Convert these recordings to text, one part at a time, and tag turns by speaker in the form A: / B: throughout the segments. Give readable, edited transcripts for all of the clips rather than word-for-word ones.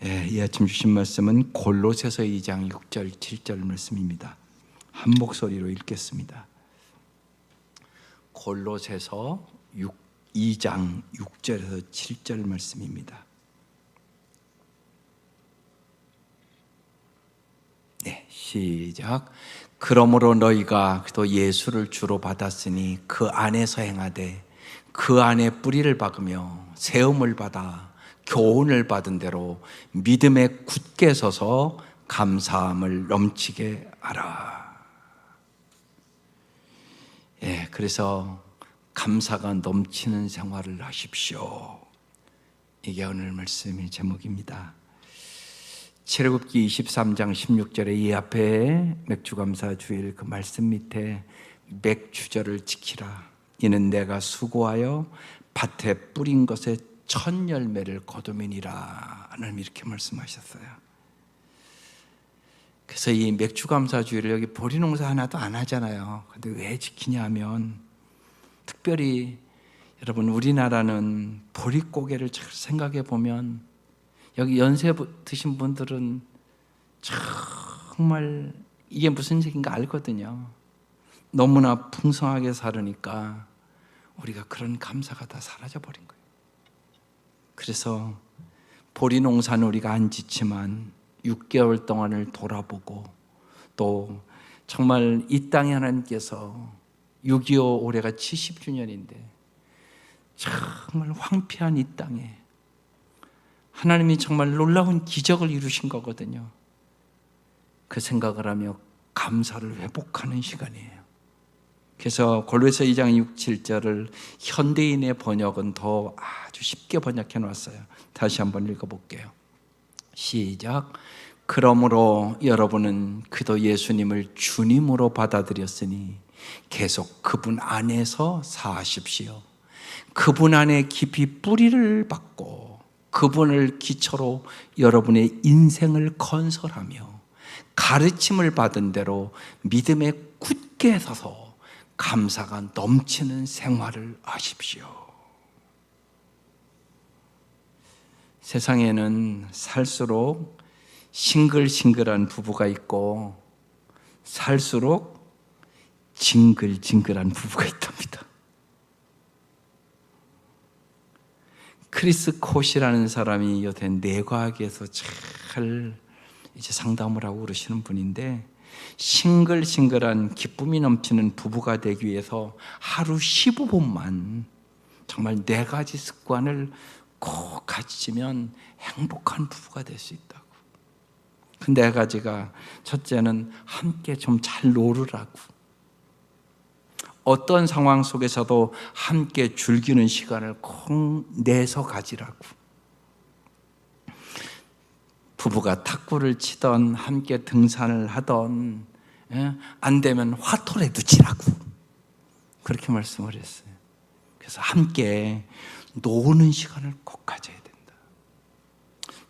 A: 이 아침 주신 말씀은 골로새서 2장 6절 7절 말씀입니다. 한 목소리로 읽겠습니다. 골로새서 2장 6절에서 7절 말씀입니다. 시작. 그러므로 너희가 또 예수를 주로 받았으니 그 안에서 행하되 그 안에 뿌리를 박으며 세움을 받아 교훈을 받은 대로 믿음에 굳게 서서 감사함을 넘치게 하라. 그래서 감사가 넘치는 생활을 하십시오. 이게 오늘 말씀의 제목입니다. 출애굽기 23장 16절에 이 앞에 맥주감사 주일 그 말씀 밑에 맥주절을 지키라. 이는 내가 수고하여 밭에 뿌린 것에 첫 열매를 거두미니라. 하나님 이렇게 말씀하셨어요. 그래서 이 맥주감사 주일을 여기 보리농사 하나도 안 하잖아요. 근데 왜 지키냐 하면 특별히 여러분 우리나라는 보릿고개를 잘 생각해 보면 여기 연세 드신 분들은 정말 이게 무슨 얘기인가 알거든요. 너무나 풍성하게 살으니까 우리가 그런 감사가 다 사라져버린 거예요. 그래서 보리농사는 우리가 안 짓지만 6개월 동안을 돌아보고 또 정말 이 땅에 하나님께서 6.25 올해가 70주년인데 정말 황폐한 이 땅에 하나님이 정말 놀라운 기적을 이루신 거거든요. 그 생각을 하며 감사를 회복하는 시간이에요. 그래서 골로새 2장 6, 7절을 현대인의 번역은 더 아주 쉽게 번역해 놨어요. 다시 한번 읽어볼게요. 시작. 그러므로 여러분은 그도 예수님을 주님으로 받아들였으니 계속 그분 안에서 사십시오. 그분 안에 깊이 뿌리를 박고 그분을 기초로 여러분의 인생을 건설하며 가르침을 받은 대로 믿음에 굳게 서서 감사가 넘치는 생활을 하십시오. 세상에는 살수록 싱글싱글한 부부가 있고 살수록 징글징글한 부부가 있답니다. 크리스 콧이라는 사람이 여태 뇌과학에서 잘 이제 상담을 하고 그러시는 분인데 싱글싱글한 기쁨이 넘치는 부부가 되기 위해서 하루 15분만 정말 4가지 습관을 꼭 가지면 행복한 부부가 될 수 있다고. 그 4가지가 첫째는 함께 좀 잘 놀으라고. 어떤 상황 속에서도 함께 즐기는 시간을 꼭 내서 가지라고. 부부가 탁구를 치던 함께 등산을 하던 안 되면 화토라도 치라고 그렇게 말씀을 했어요. 그래서 함께 노는 시간을 꼭 가져야 된다.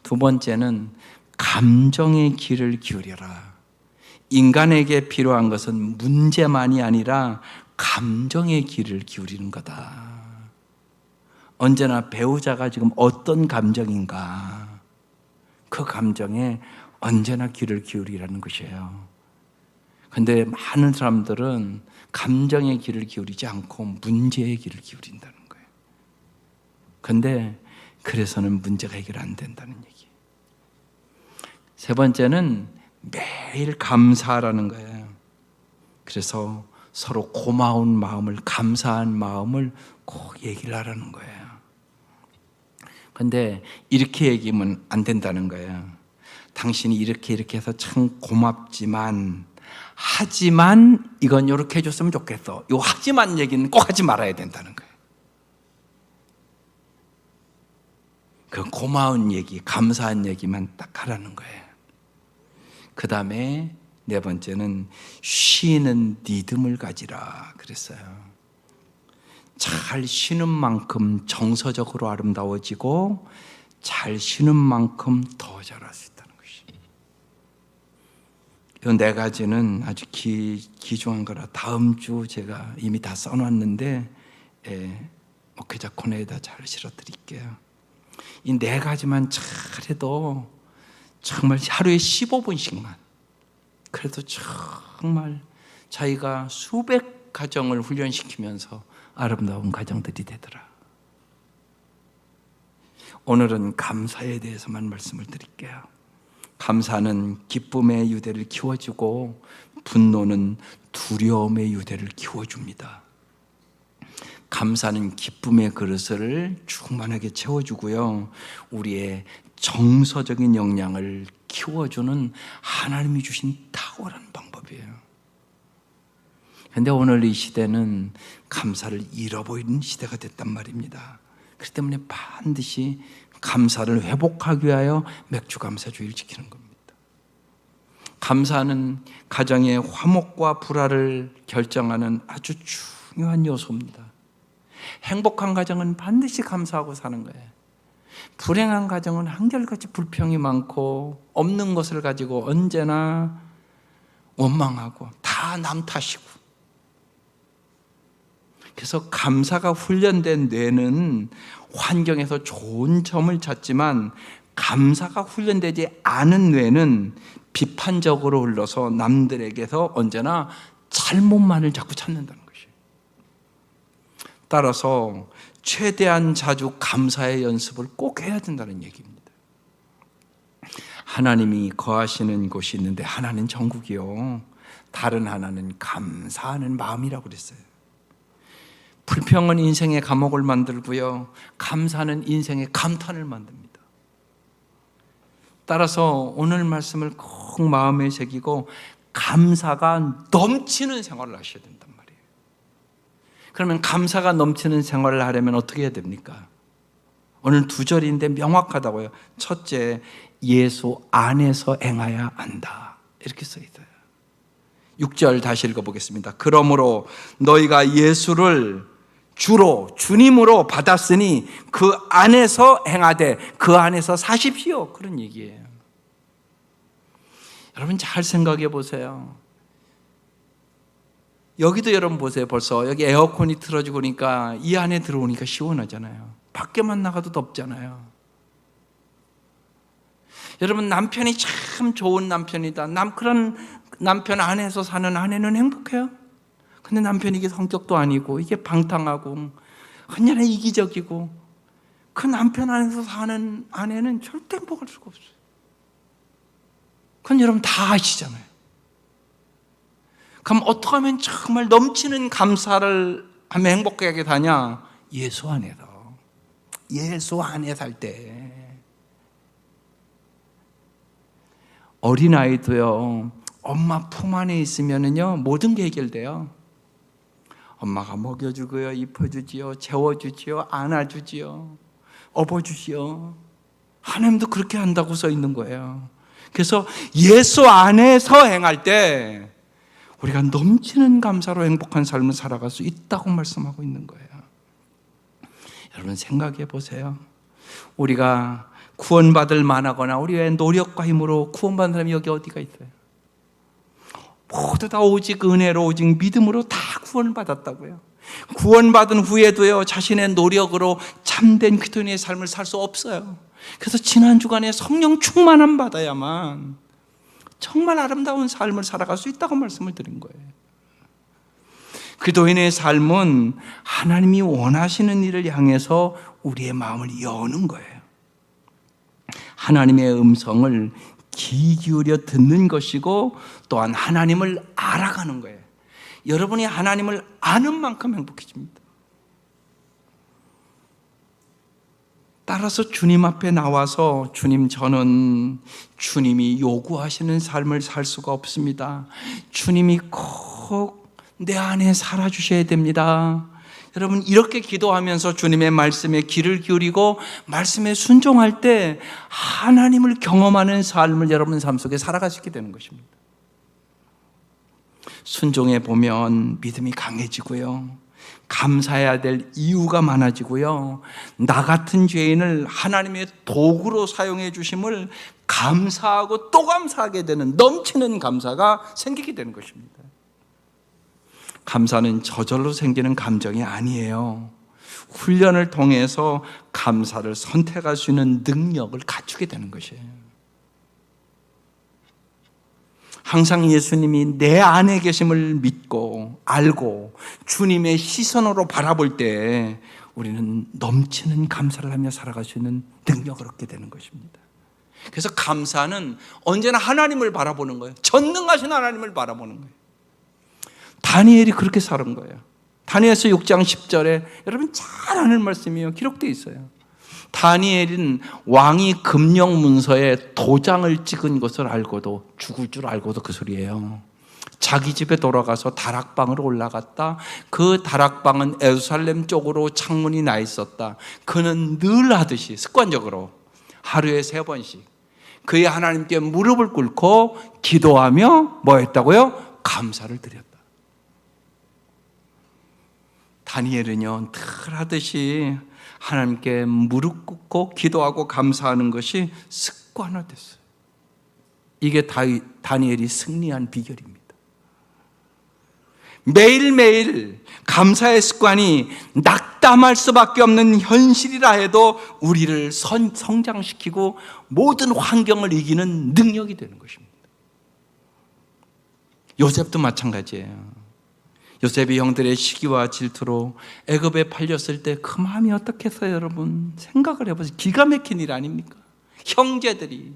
A: 두 번째는 감정의 귀를 기울여라. 인간에게 필요한 것은 문제만이 아니라 감정의 귀를 기울이는 거다. 언제나 배우자가 지금 어떤 감정인가 그 감정에 언제나 귀를 기울이라는 것이에요. 그런데 많은 사람들은 감정의 귀를 기울이지 않고 문제의 귀를 기울인다는 거예요. 그런데 그래서는 문제가 해결 안 된다는 얘기예요. 세 번째는 매일 감사하라는 거예요. 그래서 서로 고마운 마음을, 감사한 마음을 꼭 얘기를 하라는 거예요. 그런데 이렇게 얘기하면 안 된다는 거예요. 당신이 이렇게 해서 참 고맙지만 하지만 이건 이렇게 해줬으면 좋겠어. 이 하지만 얘기는 꼭 하지 말아야 된다는 거예요. 그 고마운 얘기, 감사한 얘기만 딱 하라는 거예요. 그 다음에 4번째는 쉬는 리듬을 가지라 그랬어요. 잘 쉬는 만큼 정서적으로 아름다워지고 잘 쉬는 만큼 더 잘할 수 있다는 것이. 이 4가지는 아주 귀중한 거라 다음 주 제가 이미 다 써놨는데 목회자 코너에다 잘 실어드릴게요. 이 4가지만 잘해도 정말 하루에 15분씩만 그래도 정말 자기가 수백 가정을 훈련시키면서 아름다운 가정들이 되더라. 오늘은 감사에 대해서만 말씀을 드릴게요. 감사는 기쁨의 유대를 키워주고 분노는 두려움의 유대를 키워줍니다. 감사는 기쁨의 그릇을 충만하게 채워주고요, 우리의 정서적인 역량을 키워주는 하나님이 주신 탁월한 방법이에요. 그런데 오늘 이 시대는 감사를 잃어버리는 시대가 됐단 말입니다. 그렇기 때문에 반드시 감사를 회복하기 위하여 맥주감사주의를 지키는 겁니다. 감사는 가정의 화목과 불화를 결정하는 아주 중요한 요소입니다. 행복한 가정은 반드시 감사하고 사는 거예요. 불행한 가정은 한결같이 불평이 많고 없는 것을 가지고 언제나 원망하고 다 남 탓이고. 그래서 감사가 훈련된 뇌는 환경에서 좋은 점을 찾지만, 감사가 훈련되지 않은 뇌는 비판적으로 흘러서 남들에게서 언제나 잘못만을 자꾸 찾는다는 것이에요. 따라서 최대한 자주 감사의 연습을 꼭 해야 된다는 얘기입니다. 하나님이 거하시는 곳이 있는데 하나는 전국이요, 다른 하나는 감사하는 마음이라고 그랬어요. 불평은 인생의 감옥을 만들고요, 감사는 인생의 감탄을 만듭니다. 따라서 오늘 말씀을 꼭 마음에 새기고 감사가 넘치는 생활을 하셔야 된단 말이에요. 그러면 감사가 넘치는 생활을 하려면 어떻게 해야 됩니까? 오늘 2절인데 명확하다고요. 첫째, 예수 안에서 행하여야 한다, 이렇게 써 있어요. 6절 다시 읽어보겠습니다. 그러므로 너희가 예수를 주로 주님으로 받았으니 그 안에서 행하되 그 안에서 사십시오, 그런 얘기예요. 여러분 잘 생각해 보세요. 여기도 여러분 보세요. 벌써 여기 에어컨이 틀어지고 그러니까 이 안에 들어오니까 시원하잖아요. 밖에만 나가도 덥잖아요. 여러분 남편이 참 좋은 남편이다, 그런 남편 안에서 사는 아내는 행복해요? 근데 남편이 이게 성격도 아니고 이게 방탕하고 언제나 이기적이고, 그 남편 안에서 사는 아내는 절대 행복할 수가 없어요. 그건 여러분 다 아시잖아요. 그럼 어떻게 하면 정말 넘치는 감사를 하면 행복하게 다냐? 예수 안에서. 예수 안에 살 때. 어린아이도요, 엄마 품 안에 있으면은요, 모든 게 해결돼요. 엄마가 먹여주고요, 입혀주지요, 재워주지요, 안아주지요, 업어주지요. 하나님도 그렇게 한다고 써 있는 거예요. 그래서 예수 안에서 행할 때 우리가 넘치는 감사로 행복한 삶을 살아갈 수 있다고 말씀하고 있는 거예요. 여러분 생각해 보세요. 우리가 구원받을 만하거나 우리의 노력과 힘으로 구원받는 사람이 여기 어디가 있어요? 모두 다 오직 은혜로, 오직 믿음으로 다 구원을 받았다고요. 구원받은 후에도요, 자신의 노력으로 참된 그리스도인의 삶을 살 수 없어요. 그래서 지난 주간에 성령 충만함 받아야만 정말 아름다운 삶을 살아갈 수 있다고 말씀을 드린 거예요. 그리스도인의 삶은 하나님이 원하시는 일을 향해서 우리의 마음을 여는 거예요. 하나님의 음성을 귀 기울여 듣는 것이고, 또한 하나님을 알아가는 거예요. 여러분이 하나님을 아는 만큼 행복해집니다. 따라서 주님 앞에 나와서 주님, 저는 주님이 요구하시는 삶을 살 수가 없습니다. 주님이 꼭 내 안에 살아주셔야 됩니다. 여러분 이렇게 기도하면서 주님의 말씀에 귀를 기울이고 말씀에 순종할 때 하나님을 경험하는 삶을 여러분 삶 속에 살아가시게 되는 것입니다. 순종해 보면 믿음이 강해지고요, 감사해야 될 이유가 많아지고요, 나 같은 죄인을 하나님의 도구로 사용해 주심을 감사하고 또 감사하게 되는 넘치는 감사가 생기게 되는 것입니다. 감사는 저절로 생기는 감정이 아니에요. 훈련을 통해서 감사를 선택할 수 있는 능력을 갖추게 되는 것이에요. 항상 예수님이 내 안에 계심을 믿고 알고 주님의 시선으로 바라볼 때 우리는 넘치는 감사를 하며 살아갈 수 있는 능력을 얻게 되는 것입니다. 그래서 감사는 언제나 하나님을 바라보는 거예요. 전능하신 하나님을 바라보는 거예요. 다니엘이 그렇게 살은 거예요. 다니엘서 6장 10절에 여러분 잘 아는 말씀이에요. 기록되어 있어요. 다니엘은 왕이 금령 문서에 도장을 찍은 것을 알고도, 죽을 줄 알고도 그 소리예요. 자기 집에 돌아가서 다락방으로 올라갔다. 그 다락방은 예루살렘 쪽으로 창문이 나 있었다. 그는 늘 하듯이 습관적으로 하루에 3번씩 그의 하나님께 무릎을 꿇고 기도하며 뭐 했다고요? 감사를 드렸다. 다니엘은요, 늘 하듯이 하나님께 무릎 꿇고 기도하고 감사하는 것이 습관화됐어요. 이게 다니엘이 승리한 비결입니다. 매일매일 감사의 습관이 낙담할 수밖에 없는 현실이라 해도 우리를 성장시키고 모든 환경을 이기는 능력이 되는 것입니다. 요셉도 마찬가지예요. 요셉이 형들의 시기와 질투로 애굽에 팔렸을 때 그 마음이 어떻겠어요, 여러분? 생각을 해보세요. 기가 막힌 일 아닙니까? 형제들이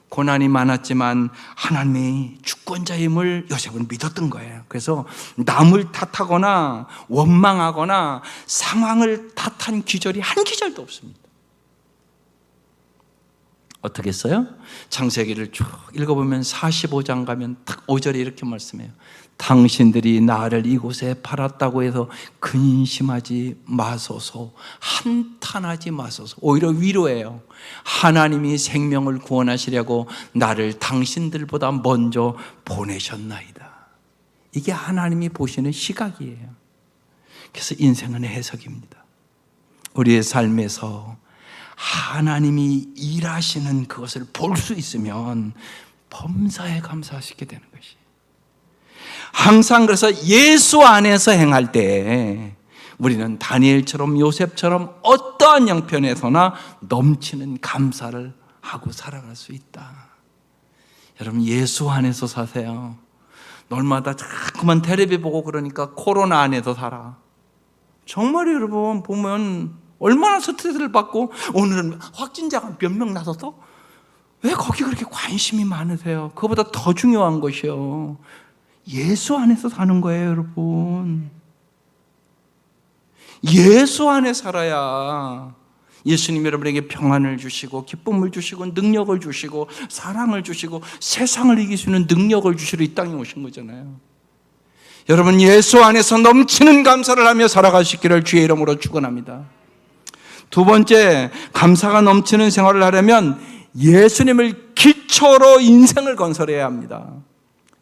A: 고난이 많았지만 하나님의 주권자임을 요셉은 믿었던 거예요. 그래서 남을 탓하거나 원망하거나 상황을 탓한 기절이 한 기절도 없습니다. 어떻게 했어요? 창세기를 쭉 읽어보면 45장 가면 딱 5절에 이렇게 말씀해요. 당신들이 나를 이곳에 팔았다고 해서 근심하지 마소서, 한탄하지 마소서. 오히려 위로해요. 하나님이 생명을 구원하시려고 나를 당신들보다 먼저 보내셨나이다. 이게 하나님이 보시는 시각이에요. 그래서 인생은 해석입니다. 우리의 삶에서 하나님이 일하시는 그것을 볼 수 있으면 범사에 감사하시게 되는 것이. 항상 그래서 예수 안에서 행할 때 우리는 다니엘처럼 요셉처럼 어떠한 형편에서나 넘치는 감사를 하고 살아갈 수 있다. 여러분 예수 안에서 사세요. 놀마다 자꾸만 텔레비 보고 그러니까 코로나 안에서 살아. 정말 여러분 보면 얼마나 스트레스를 받고 오늘은 확진자가 몇 명 나서서 왜 거기 그렇게 관심이 많으세요? 그거보다 더 중요한 것이요. 예수 안에서 사는 거예요, 여러분. 예수 안에 살아야 예수님 여러분에게 평안을 주시고 기쁨을 주시고 능력을 주시고 사랑을 주시고 세상을 이길 수 있는 능력을 주시러 이 땅에 오신 거잖아요. 여러분 예수 안에서 넘치는 감사를 하며 살아가시기를 주의 이름으로 축원합니다. 두 번째, 감사가 넘치는 생활을 하려면 예수님을 기초로 인생을 건설해야 합니다.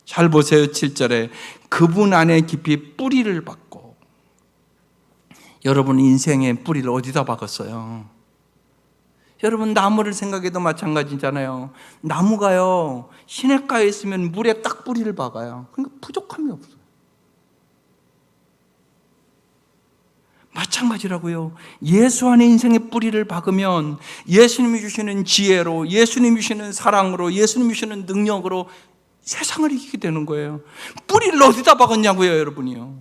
A: 잘 보세요. 7절에 그분 안에 깊이 뿌리를 박고. 여러분 인생의 뿌리를 어디다 박았어요? 여러분 나무를 생각해도 마찬가지잖아요. 나무가요 시냇가에 있으면 물에 딱 뿌리를 박아요. 그러니까 부족함이 없어요. 마찬가지라고요. 예수 안에 인생의 뿌리를 박으면 예수님이 주시는 지혜로, 예수님이 주시는 사랑으로, 예수님이 주시는 능력으로 세상을 이기게 되는 거예요. 뿌리를 어디다 박았냐고요, 여러분이요.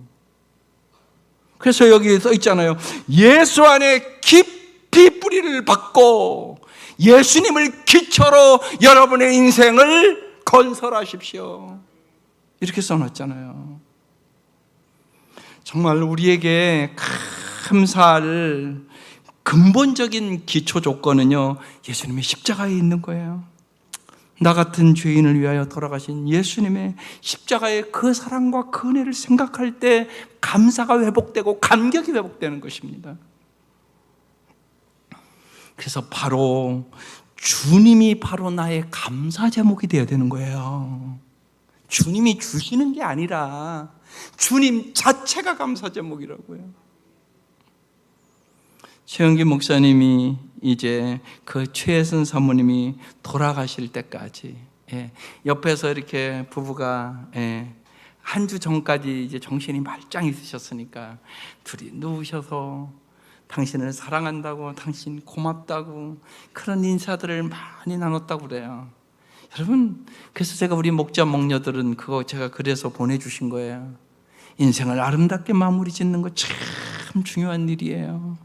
A: 그래서 여기 써 있잖아요. 예수 안에 깊이 뿌리를 박고 예수님을 기초로 여러분의 인생을 건설하십시오. 이렇게 써놨잖아요. 정말 우리에게 감사할 근본적인 기초 조건은요, 예수님의 십자가에 있는 거예요. 나 같은 죄인을 위하여 돌아가신 예수님의 십자가의 그 사랑과 그 은혜를 생각할 때 감사가 회복되고 감격이 회복되는 것입니다. 그래서 바로 주님이 바로 나의 감사 제목이 되어야 되는 거예요. 주님이 주시는 게 아니라 주님 자체가 감사 제목이라고요. 최영기 목사님이 이제 그 최혜선 사모님이 돌아가실 때까지 옆에서 이렇게 부부가 한 주 전까지 이제 정신이 말짱 있으셨으니까 둘이 누우셔서 당신을 사랑한다고, 당신 고맙다고 그런 인사들을 많이 나눴다고 그래요. 여러분, 그래서 제가 우리 목자 목녀들은 그거 제가 그래서 보내주신 거예요. 인생을 아름답게 마무리 짓는 거 참 중요한 일이에요.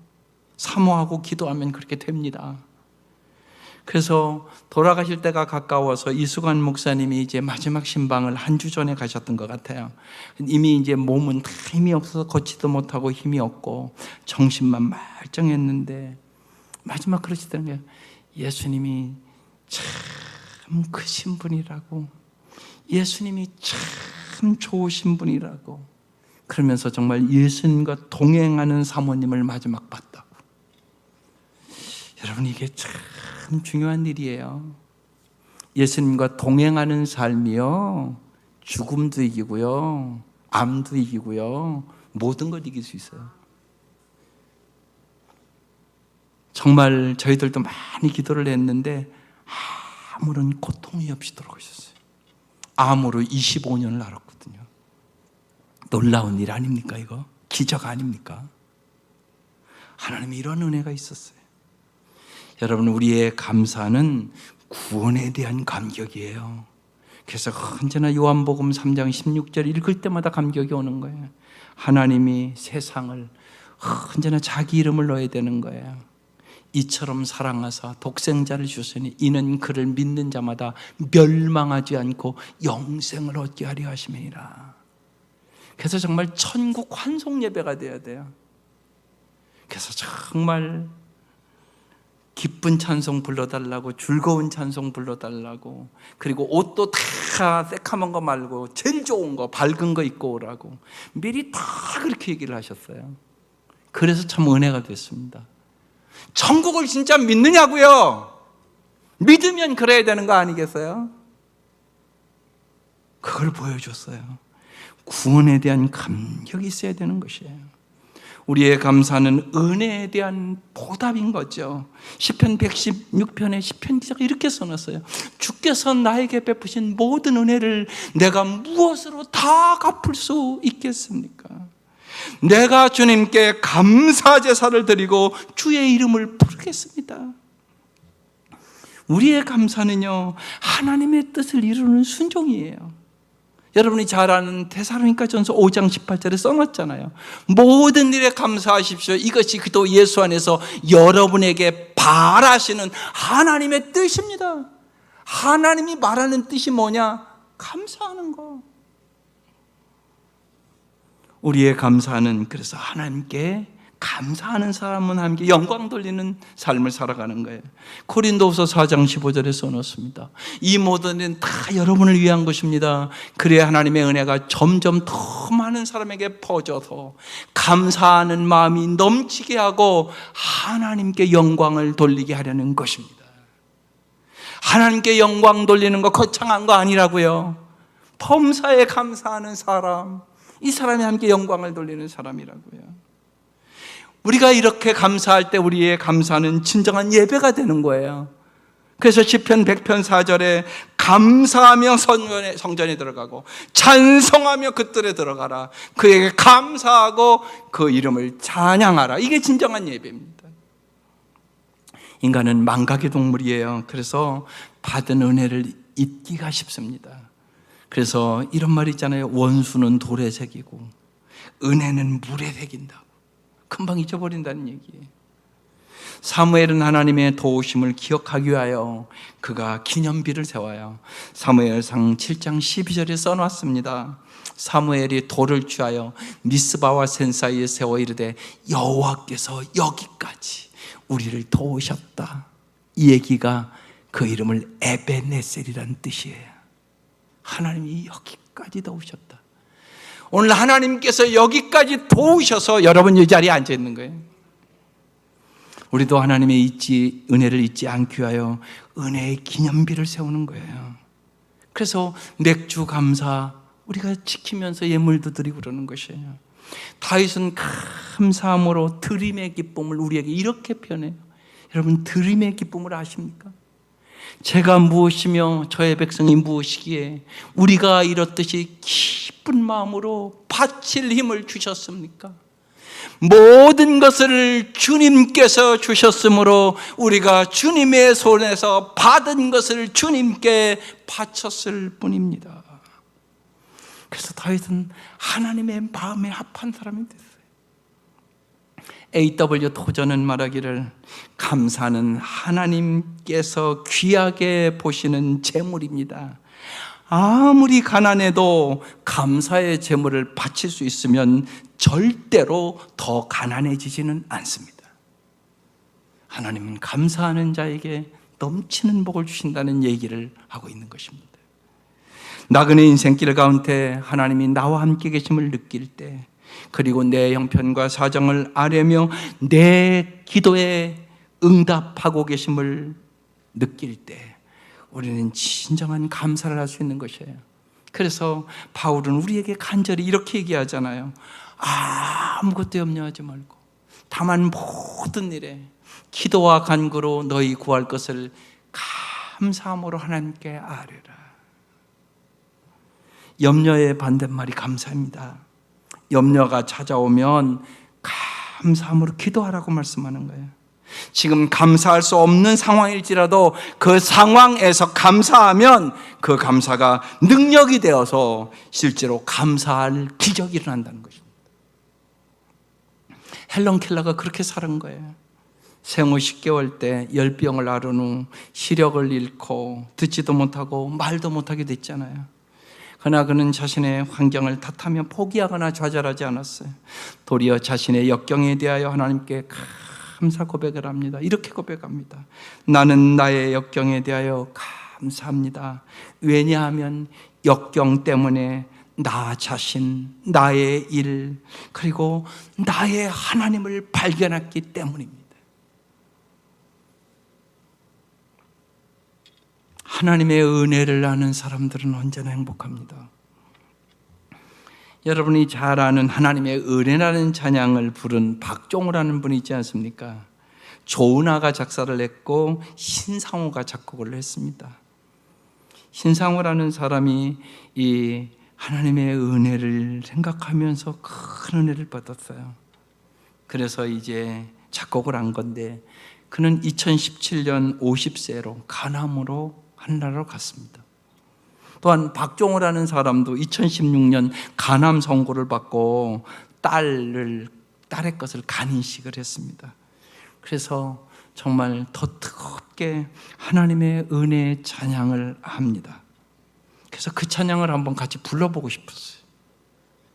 A: 사모하고 기도하면 그렇게 됩니다. 그래서 돌아가실 때가 가까워서 이수관 목사님이 이제 마지막 신방을 한 주 전에 가셨던 것 같아요. 이미 이제 몸은 다 힘이 없어서 걷지도 못하고 힘이 없고 정신만 말짱했는데 마지막 그러시더라는 거예요. 예수님이 참 크신 분이라고, 예수님이 참 좋으신 분이라고, 그러면서 정말 예수님과 동행하는 사모님을 마지막 봤다고. 여러분, 이게 참 중요한 일이에요. 예수님과 동행하는 삶이요, 죽음도 이기고요, 암도 이기고요, 모든 걸 이길 수 있어요. 정말 저희들도 많이 기도를 했는데 아무런 고통이 없이 돌아가셨어요. 암으로 25년을 앓았거든요. 놀라운 일 아닙니까 이거? 기적 아닙니까? 하나님이 이런 은혜가 있었어요. 여러분, 우리의 감사는 구원에 대한 감격이에요. 그래서 언제나 요한복음 3장 16절 읽을 때마다 감격이 오는 거예요. 하나님이 세상을 언제나 자기 이름을 넣어야 되는 거예요. 이처럼 사랑하사 독생자를 주시니 이는 그를 믿는 자마다 멸망하지 않고 영생을 얻게 하려 하심이니라. 그래서 정말 천국 환송 예배가 돼야 돼요. 그래서 정말 기쁜 찬송 불러달라고, 즐거운 찬송 불러달라고, 그리고 옷도 다 새카만 거 말고 제일 좋은 거, 밝은 거 입고 오라고 미리 다 그렇게 얘기를 하셨어요. 그래서 참 은혜가 됐습니다. 천국을 진짜 믿느냐고요? 믿으면 그래야 되는 거 아니겠어요? 그걸 보여줬어요. 구원에 대한 감격이 있어야 되는 것이에요. 우리의 감사는 은혜에 대한 보답인 거죠. 시편 116편에 시편 기자가 이렇게 써놨어요. 주께서 나에게 베푸신 모든 은혜를 내가 무엇으로 다 갚을 수 있겠습니까? 내가 주님께 감사 제사를 드리고 주의 이름을 부르겠습니다. 우리의 감사는요, 하나님의 뜻을 이루는 순종이에요. 여러분이 잘 아는 데살로니가전서 5장 18절에 써놨잖아요. 모든 일에 감사하십시오. 이것이 그도 예수 안에서 여러분에게 바라시는 하나님의 뜻입니다. 하나님이 말하는 뜻이 뭐냐? 감사하는 거. 우리의 감사는 그래서 하나님께 감사하는 사람은 함께 영광 돌리는 삶을 살아가는 거예요. 고린도후서 4장 15절에 써놓습니다. 이 모든 일은 다 여러분을 위한 것입니다. 그래야 하나님의 은혜가 점점 더 많은 사람에게 퍼져서 감사하는 마음이 넘치게 하고 하나님께 영광을 돌리게 하려는 것입니다. 하나님께 영광 돌리는 거 거창한 거 아니라고요. 범사에 감사하는 사람, 이 사람이 함께 영광을 돌리는 사람이라고요. 우리가 이렇게 감사할 때 우리의 감사는 진정한 예배가 되는 거예요. 그래서 시편 100편 4절에 감사하며 성전에 들어가고 찬송하며 그 뜰에 들어가라. 그에게 감사하고 그 이름을 찬양하라. 이게 진정한 예배입니다. 인간은 망각의 동물이에요. 그래서 받은 은혜를 잊기가 쉽습니다. 그래서 이런 말 있잖아요. 원수는 돌에 새기고 은혜는 물에 새긴다고. 금방 잊어버린다는 얘기예요. 사무엘은 하나님의 도우심을 기억하기 위하여 그가 기념비를 세워요. 사무엘상 7장 12절에 써놨습니다. 사무엘이 돌을 취하여 미스바와 센 사이에 세워 이르되 여호와께서 여기까지 우리를 도우셨다. 이 얘기가 그 이름을 에베네셀이라는 뜻이에요. 하나님이 여기까지 도우셨다. 오늘 하나님께서 여기까지 도우셔서 여러분 이 자리에 앉아 있는 거예요. 우리도 하나님의 은혜를 잊지 않기 위하여 은혜의 기념비를 세우는 거예요. 그래서 맥주 감사 우리가 지키면서 예물도 드리고 그러는 것이에요. 다윗은 감사함으로 드림의 기쁨을 우리에게 이렇게 표현해요. 여러분, 드림의 기쁨을 아십니까? 제가 무엇이며 저의 백성이 무엇이기에 우리가 이렇듯이 기쁜 마음으로 바칠 힘을 주셨습니까? 모든 것을 주님께서 주셨으므로 우리가 주님의 손에서 받은 것을 주님께 바쳤을 뿐입니다. 그래서 다윗은 하나님의 마음에 합한 사람이 됐어요. A.W. 토저는 말하기를, 감사는 하나님께서 귀하게 보시는 재물입니다. 아무리 가난해도 감사의 제물을 바칠 수 있으면 절대로 더 가난해지지는 않습니다. 하나님은 감사하는 자에게 넘치는 복을 주신다는 얘기를 하고 있는 것입니다. 나그네 인생길 가운데 하나님이 나와 함께 계심을 느낄 때, 그리고 내 형편과 사정을 아뢰며 내 기도에 응답하고 계심을 느낄 때 우리는 진정한 감사를 할 수 있는 것이에요. 그래서 바울은 우리에게 간절히 이렇게 얘기하잖아요. 아무것도 염려하지 말고 다만 모든 일에 기도와 간구로 너희 구할 것을 감사함으로 하나님께 아뢰라. 염려의 반대말이 감사입니다. 염려가 찾아오면 감사함으로 기도하라고 말씀하는 거예요. 지금 감사할 수 없는 상황일지라도 그 상황에서 감사하면 그 감사가 능력이 되어서 실제로 감사할 기적이 일어난다는 것입니다. 헬런 켈러가 그렇게 살은 거예요. 생후 10개월 때 열병을 앓은 후 시력을 잃고 듣지도 못하고 말도 못하게 됐잖아요. 그러나 그는 자신의 환경을 탓하며 포기하거나 좌절하지 않았어요. 도리어 자신의 역경에 대하여 하나님께 감사 고백을 합니다. 이렇게 고백합니다. 나는 나의 역경에 대하여 감사합니다. 왜냐하면 역경 때문에 나 자신, 나의 일, 그리고 나의 하나님을 발견했기 때문입니다. 하나님의 은혜를 아는 사람들은 언제나 행복합니다. 여러분이 잘 아는 하나님의 은혜라는 찬양을 부른 박종호라는 분이 있지 않습니까? 조은아가 작사를 했고 신상호가 작곡을 했습니다. 신상호라는 사람이 이 하나님의 은혜를 생각하면서 큰 은혜를 받았어요. 그래서 이제 작곡을 한 건데, 그는 2017년 50세로 간암으로 하늘나라로 갔습니다. 또한 박종호라는 사람도 2016년 간암 선고를 받고 딸의 것을 간이식을 했습니다. 그래서 정말 더 뜨겁게 하나님의 은혜의 찬양을 합니다. 그래서 그 찬양을 한번 같이 불러보고 싶었어요.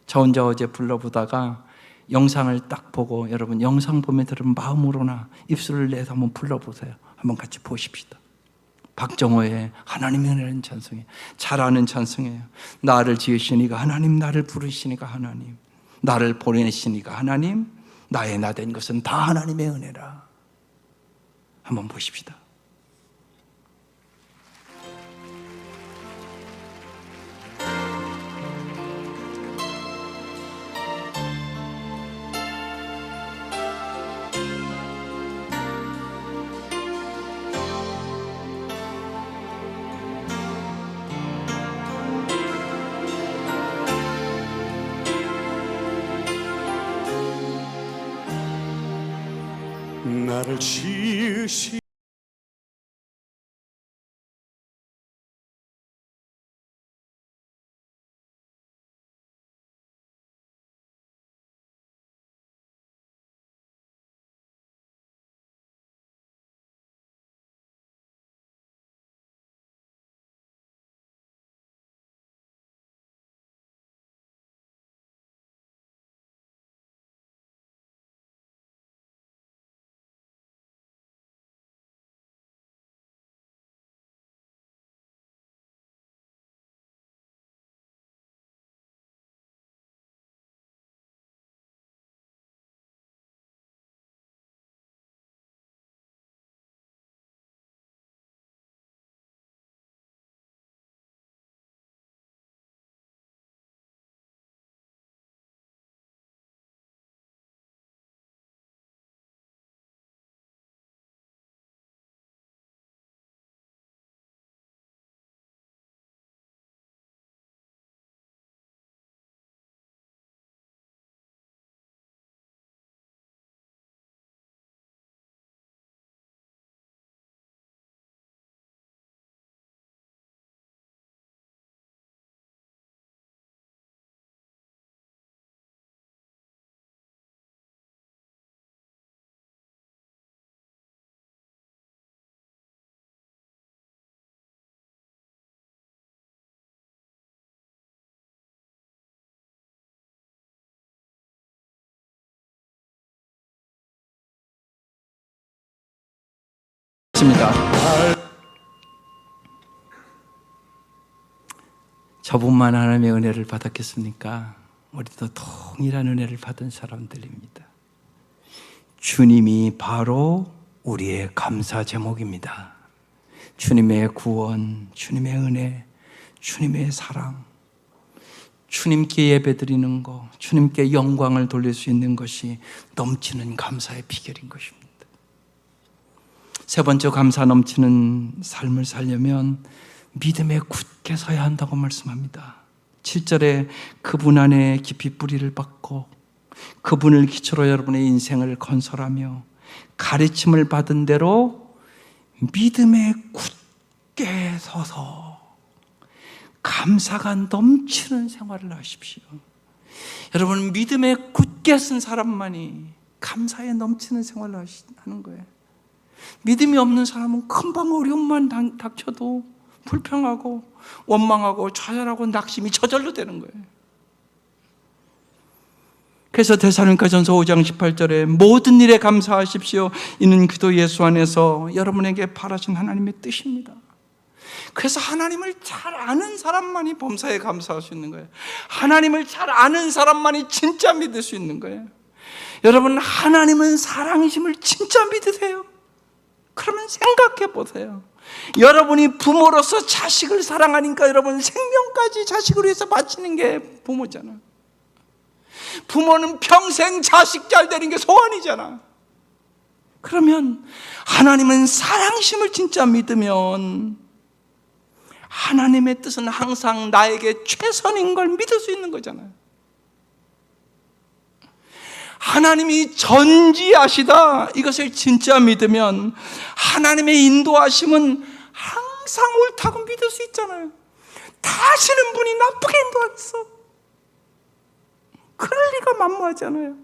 A: 저 혼자 어제 불러보다가 영상을 딱 보고, 여러분 영상 보면 여러분 마음으로나 입술을 내서 한번 불러보세요. 한번 같이 보십시다. 박정호의 하나님의 은혜라는 찬송이에요. 잘 아는 찬송이에요. 나를 지으시니가 하나님, 나를 부르시니가 하나님, 나를 보내시니가 하나님, 나의 나 된 것은 다 하나님의 은혜라. 한번 보십시다.
B: 나를 지으시
A: 믿습니다. 저분만 하나님의 은혜를 받았겠습니까? 우리도 동일한 은혜를 받은 사람들입니다. 주님이 바로 우리의 감사 제목입니다. 주님의 구원, 주님의 은혜, 주님의 사랑, 주님께 예배드리는 것, 주님께 영광을 돌릴 수 있는 것이 넘치는 감사의 비결인 것입니다. 세 번째, 감사 넘치는 삶을 살려면 믿음에 굳게 서야 한다고 말씀합니다. 7절에 그분 안에 깊이 뿌리를 박고 그분을 기초로 여러분의 인생을 건설하며 가르침을 받은 대로 믿음에 굳게 서서 감사가 넘치는 생활을 하십시오. 여러분, 믿음에 굳게 쓴 사람만이 감사에 넘치는 생활을 하는 거예요. 믿음이 없는 사람은 금방 어려움만 닥쳐도 불평하고 원망하고 좌절하고 낙심이 저절로 되는 거예요. 그래서 데살로니가전서 5장 18절에 모든 일에 감사하십시오. 이는 그리스도 예수 안에서 여러분에게 바라신 하나님의 뜻입니다. 그래서 하나님을 잘 아는 사람만이 범사에 감사할 수 있는 거예요. 하나님을 잘 아는 사람만이 진짜 믿을 수 있는 거예요. 여러분, 하나님은 사랑이심을 진짜 믿으세요? 그러면 생각해 보세요. 여러분이 부모로서 자식을 사랑하니까 여러분 생명까지 자식을 위해서 바치는 게 부모잖아. 부모는 평생 자식 잘 되는 게 소원이잖아. 그러면 하나님은 사랑심을 진짜 믿으면 하나님의 뜻은 항상 나에게 최선인 걸 믿을 수 있는 거잖아요. 하나님이 전지하시다, 이것을 진짜 믿으면 하나님의 인도하심은 항상 옳다고 믿을 수 있잖아요. 다 아시는 분이 나쁘게 인도하겠어? 그럴 리가 만무하지 않아요.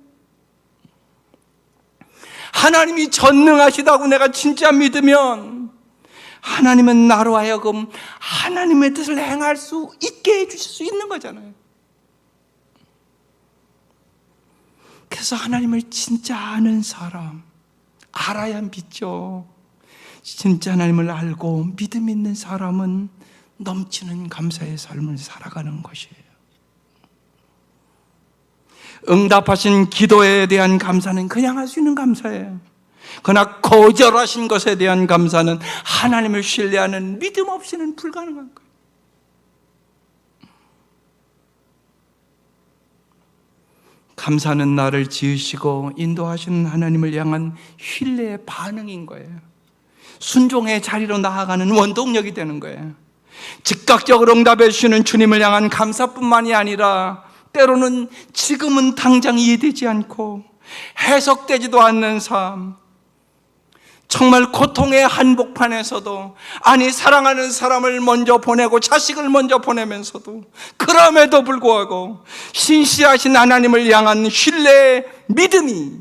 A: 하나님이 전능하시다고 내가 진짜 믿으면 하나님은 나로 하여금 하나님의 뜻을 행할 수 있게 해주실 수 있는 거잖아요. 그래서 하나님을 진짜 아는 사람, 알아야 믿죠. 진짜 하나님을 알고 믿음 있는 사람은 넘치는 감사의 삶을 살아가는 것이에요. 응답하신 기도에 대한 감사는 그냥 할 수 있는 감사예요. 그러나 거절하신 것에 대한 감사는 하나님을 신뢰하는 믿음 없이는 불가능한 거예요. 감사는 나를 지으시고 인도하시는 하나님을 향한 신뢰의 반응인 거예요. 순종의 자리로 나아가는 원동력이 되는 거예요. 즉각적으로 응답해 주시는 주님을 향한 감사뿐만이 아니라 때로는 지금은 당장 이해되지 않고 해석되지도 않는 삶, 정말 고통의 한복판에서도, 아니 사랑하는 사람을 먼저 보내고 자식을 먼저 보내면서도 그럼에도 불구하고 신실하신 하나님을 향한 신뢰의 믿음이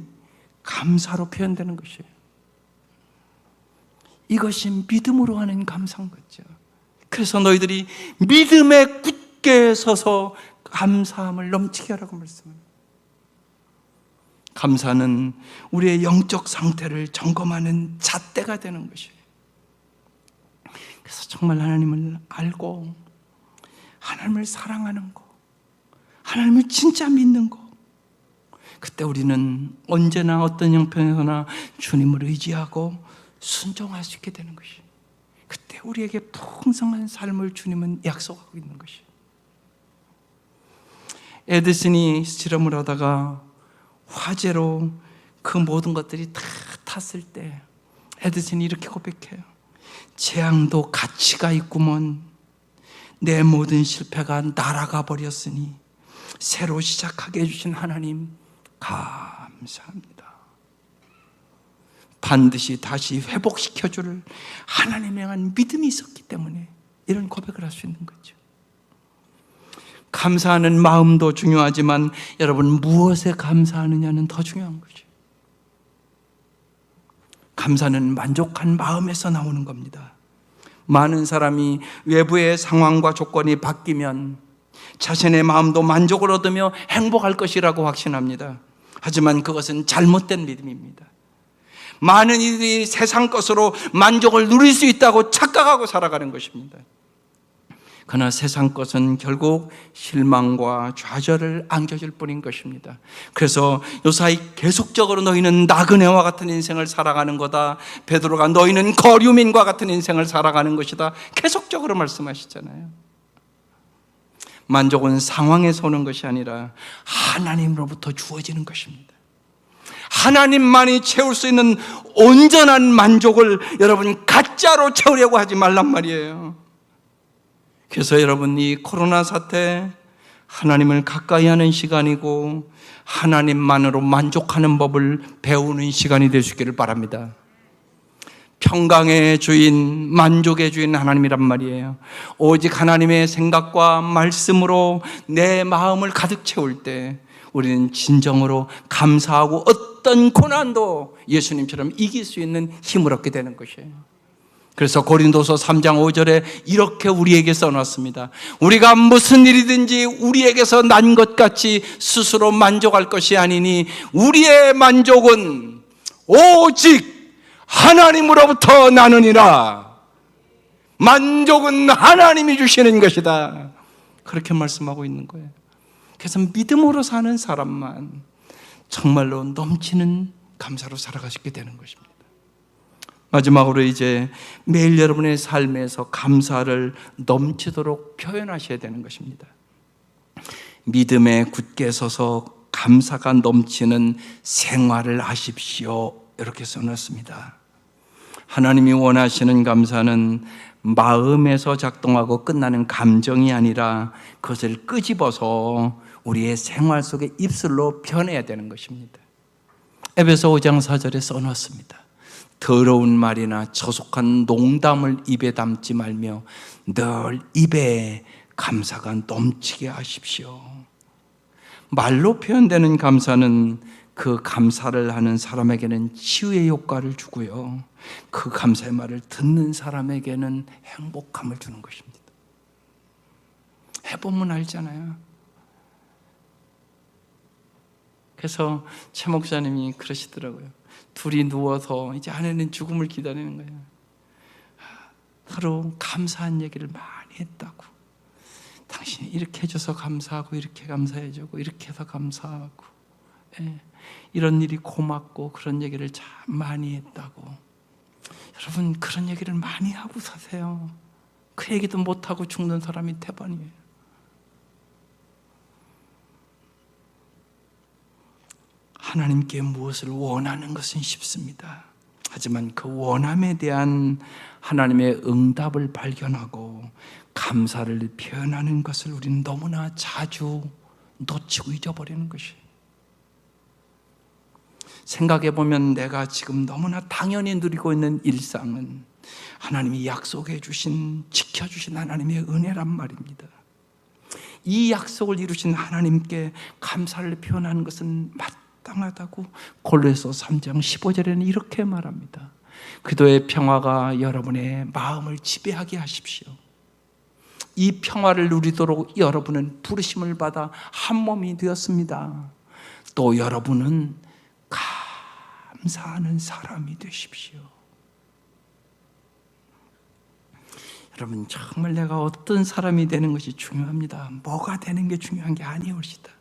A: 감사로 표현되는 것이에요. 이것이 믿음으로 하는 감사인 거죠. 그래서 너희들이 믿음에 굳게 서서 감사함을 넘치게 하라고 말씀합니다. 감사는 우리의 영적 상태를 점검하는 잣대가 되는 것이에요. 그래서 정말 하나님을 알고 하나님을 사랑하는 것, 하나님을 진짜 믿는 것, 그때 우리는 언제나 어떤 형편에서나 주님을 의지하고 순종할 수 있게 되는 것이에요. 그때 우리에게 풍성한 삶을 주님은 약속하고 있는 것이에요. 에디슨이 실험을 하다가 화재로 그 모든 것들이 다 탔을 때 에디슨이 이렇게 고백해요. 재앙도 가치가 있구먼. 내 모든 실패가 날아가 버렸으니 새로 시작하게 해주신 하나님 감사합니다. 반드시 다시 회복시켜줄 하나님에 대한 믿음이 있었기 때문에 이런 고백을 할 수 있는 거죠. 감사하는 마음도 중요하지만 여러분, 무엇에 감사하느냐는 더 중요한 거죠. 감사는 만족한 마음에서 나오는 겁니다. 많은 사람이 외부의 상황과 조건이 바뀌면 자신의 마음도 만족을 얻으며 행복할 것이라고 확신합니다. 하지만 그것은 잘못된 믿음입니다. 많은 이들이 세상 것으로 만족을 누릴 수 있다고 착각하고 살아가는 것입니다. 그러나 세상 것은 결국 실망과 좌절을 안겨줄 뿐인 것입니다. 그래서 요사이 계속적으로 너희는 나그네와 같은 인생을 살아가는 거다. 베드로가 너희는 거류민과 같은 인생을 살아가는 것이다. 계속적으로 말씀하시잖아요. 만족은 상황에서 오는 것이 아니라 하나님으로부터 주어지는 것입니다. 하나님만이 채울 수 있는 온전한 만족을 여러분 가짜로 채우려고 하지 말란 말이에요. 그래서 여러분, 이 코로나 사태 하나님을 가까이 하는 시간이고 하나님만으로 만족하는 법을 배우는 시간이 될 수 있기를 바랍니다. 평강의 주인, 만족의 주인 하나님이란 말이에요. 오직 하나님의 생각과 말씀으로 내 마음을 가득 채울 때 우리는 진정으로 감사하고 어떤 고난도 예수님처럼 이길 수 있는 힘을 얻게 되는 것이에요. 그래서 고린도서 3장 5절에 이렇게 우리에게 써놨습니다. 우리가 무슨 일이든지 우리에게서 난 것 같이 스스로 만족할 것이 아니니 우리의 만족은 오직 하나님으로부터 나느니라. 만족은 하나님이 주시는 것이다. 그렇게 말씀하고 있는 거예요. 그래서 믿음으로 사는 사람만 정말로 넘치는 감사로 살아갈 수 있게 되는 것입니다. 마지막으로 이제 매일 여러분의 삶에서 감사를 넘치도록 표현하셔야 되는 것입니다. 믿음에 굳게 서서 감사가 넘치는 생활을 하십시오. 이렇게 써놨습니다. 하나님이 원하시는 감사는 마음에서 작동하고 끝나는 감정이 아니라 그것을 끄집어서 우리의 생활 속에 입술로 표현해야 되는 것입니다. 에베소 5장 4절에 써놨습니다. 더러운 말이나 저속한 농담을 입에 담지 말며 늘 입에 감사가 넘치게 하십시오. 말로 표현되는 감사는 그 감사를 하는 사람에게는 치유의 효과를 주고요, 그 감사의 말을 듣는 사람에게는 행복감을 주는 것입니다. 해보면 알잖아요. 그래서 최 목사님이 그러시더라고요. 둘이 누워서 이제 아내는 죽음을 기다리는 거예요. 서로 감사한 얘기를 많이 했다고. 당신이 이렇게 해줘서 감사하고 이렇게 감사해주고 이렇게 해서 감사하고, 이런 일이 고맙고 그런 얘기를 참 많이 했다고. 여러분, 그런 얘기를 많이 하고 사세요. 그 얘기도 못하고 죽는 사람이 대반이에요. 하나님께 무엇을 원하는 것은 쉽습니다. 하지만 그 원함에 대한 하나님의 응답을 발견하고 감사를 표현하는 것을 우리는 너무나 자주 놓치고 잊어버리는 것이에요. 생각해보면 내가 지금 너무나 당연히 누리고 있는 일상은 하나님이 약속해 주신, 지켜주신 하나님의 은혜란 말입니다. 이 약속을 이루신 하나님께 감사를 표현하는 것은 마땅하다고 골로새서 3장 15절에는 이렇게 말합니다. 그도의 평화가 여러분의 마음을 지배하게 하십시오. 이 평화를 누리도록 여러분은 부르심을 받아 한 몸이 되었습니다. 또 여러분은 감사하는 사람이 되십시오. 여러분, 정말 내가 어떤 사람이 되는 것이 중요합니다. 뭐가 되는 게 중요한 게 아니옵시다.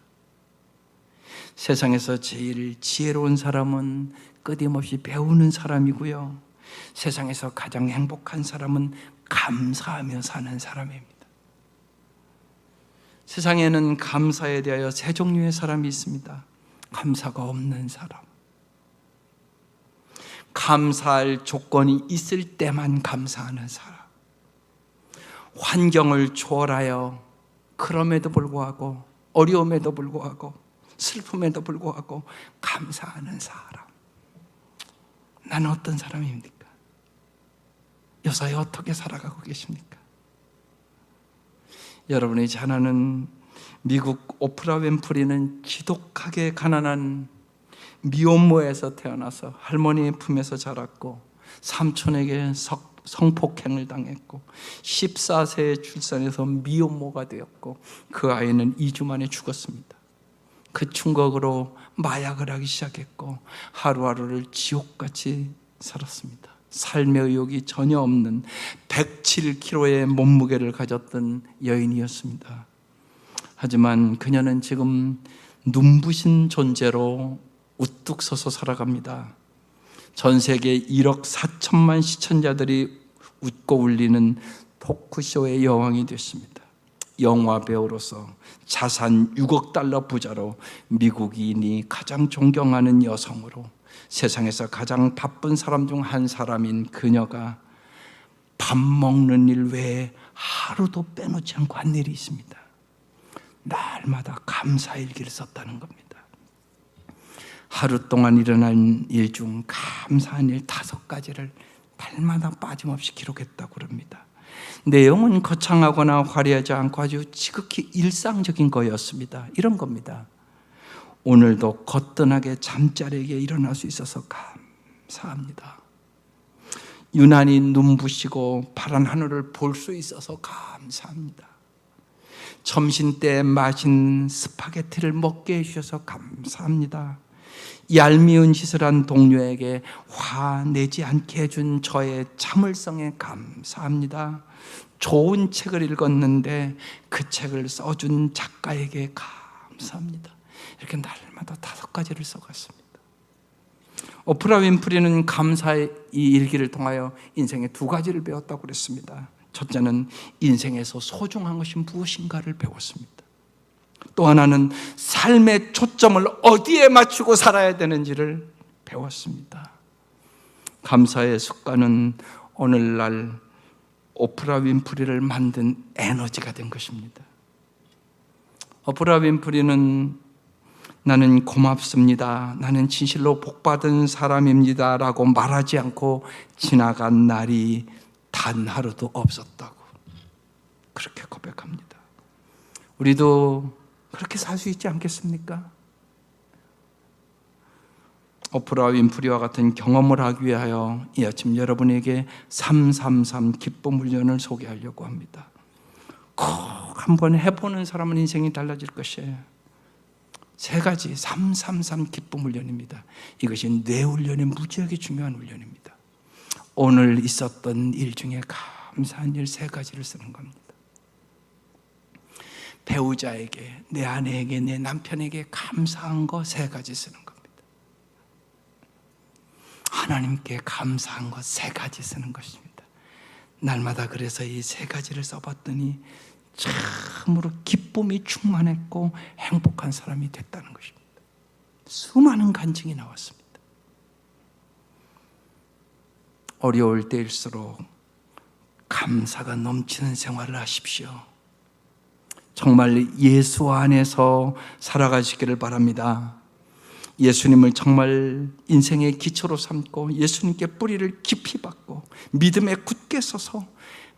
A: 세상에서 제일 지혜로운 사람은 끊임없이 배우는 사람이고요, 세상에서 가장 행복한 사람은 감사하며 사는 사람입니다. 세상에는 감사에 대하여 세 종류의 사람이 있습니다. 감사가 없는 사람, 감사할 조건이 있을 때만 감사하는 사람, 환경을 초월하여 그럼에도 불구하고, 어려움에도 불구하고, 슬픔에도 불구하고 감사하는 사람. 나는 어떤 사람입니까? 요사이 어떻게 살아가고 계십니까? 여러분이 잘 아는 미국 오프라 윈프리는 지독하게 가난한 미혼모에서 태어나서 할머니의 품에서 자랐고 삼촌에게 성폭행을 당했고 14세에 출산해서 미혼모가 되었고 그 아이는 2주 만에 죽었습니다. 그 충격으로 마약을 하기 시작했고 하루하루를 지옥같이 살았습니다. 삶의 의욕이 전혀 없는 107kg의 몸무게를 가졌던 여인이었습니다. 하지만 그녀는 지금 눈부신 존재로 우뚝 서서 살아갑니다. 전 세계 1억 4천만 시청자들이 웃고 울리는 토크쇼의 여왕이 됐습니다. 영화 배우로서 자산 6억 달러 부자로 미국인이 가장 존경하는 여성으로 세상에서 가장 바쁜 사람 중 한 사람인 그녀가 밥 먹는 일 외에 하루도 빼놓지 않고 한 일이 있습니다. 날마다 감사일기를 썼다는 겁니다. 하루 동안 일어난 일 중 감사한 일 5가지를 날마다 빠짐없이 기록했다고 합니다. 내용은 거창하거나 화려하지 않고 아주 지극히 일상적인 거였습니다. 이런 겁니다. 오늘도 거뜬하게 잠자리에 일어날 수 있어서 감사합니다. 유난히 눈부시고 파란 하늘을 볼 수 있어서 감사합니다. 점심때 마신 스파게티를 먹게 해주셔서 감사합니다. 얄미운 짓을 한 동료에게 화내지 않게 해준 저의 참을성에 감사합니다. 좋은 책을 읽었는데 그 책을 써준 작가에게 감사합니다. 이렇게 날마다 5가지를 써갔습니다. 오프라 윈프리는 감사의 이 일기를 통하여 인생의 2가지를 배웠다고 그랬습니다. 첫째는 인생에서 소중한 것이 무엇인가를 배웠습니다. 또 하나는 삶의 초점을 어디에 맞추고 살아야 되는지를 배웠습니다. 감사의 습관은 오늘날 오프라 윈프리를 만든 에너지가 된 것입니다. 오프라 윈프리는 나는 고맙습니다, 나는 진실로 복받은 사람입니다 라고 말하지 않고 지나간 날이 단 하루도 없었다고 그렇게 고백합니다. 우리도 그렇게 살 수 있지 않겠습니까? 오프라 윈프리와 같은 경험을 하기 위하여 이 아침 여러분에게 333 기쁨 훈련을 소개하려고 합니다. 꼭 한번 해보는 사람은 인생이 달라질 것이에요. 3가지 333 기쁨 훈련입니다. 이것이 뇌 훈련의 무지하게 중요한 훈련입니다. 오늘 있었던 일 중에 감사한 일 3가지를 쓰는 겁니다. 배우자에게, 내 아내에게, 내 남편에게 감사한 거 3가지 쓰는 겁니다. 하나님께 감사한 것 3가지 쓰는 것입니다. 날마다 그래서 이 3가지를 써봤더니 참으로 기쁨이 충만했고 행복한 사람이 됐다는 것입니다. 수많은 간증이 나왔습니다. 어려울 때일수록 감사가 넘치는 생활을 하십시오. 정말 예수 안에서 살아가시기를 바랍니다. 예수님을 정말 인생의 기초로 삼고 예수님께 뿌리를 깊이 박고 믿음에 굳게 서서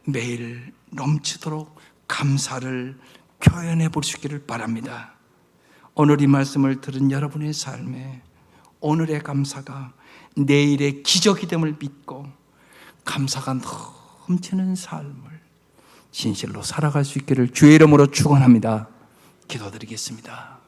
A: 매일 넘치도록 감사를 표현해 볼 수 있기를 바랍니다. 오늘 이 말씀을 들은 여러분의 삶에 오늘의 감사가 내일의 기적이 됨을 믿고 감사가 넘치는 삶을 진실로 살아갈 수 있기를 주의 이름으로 축원합니다. 기도드리겠습니다.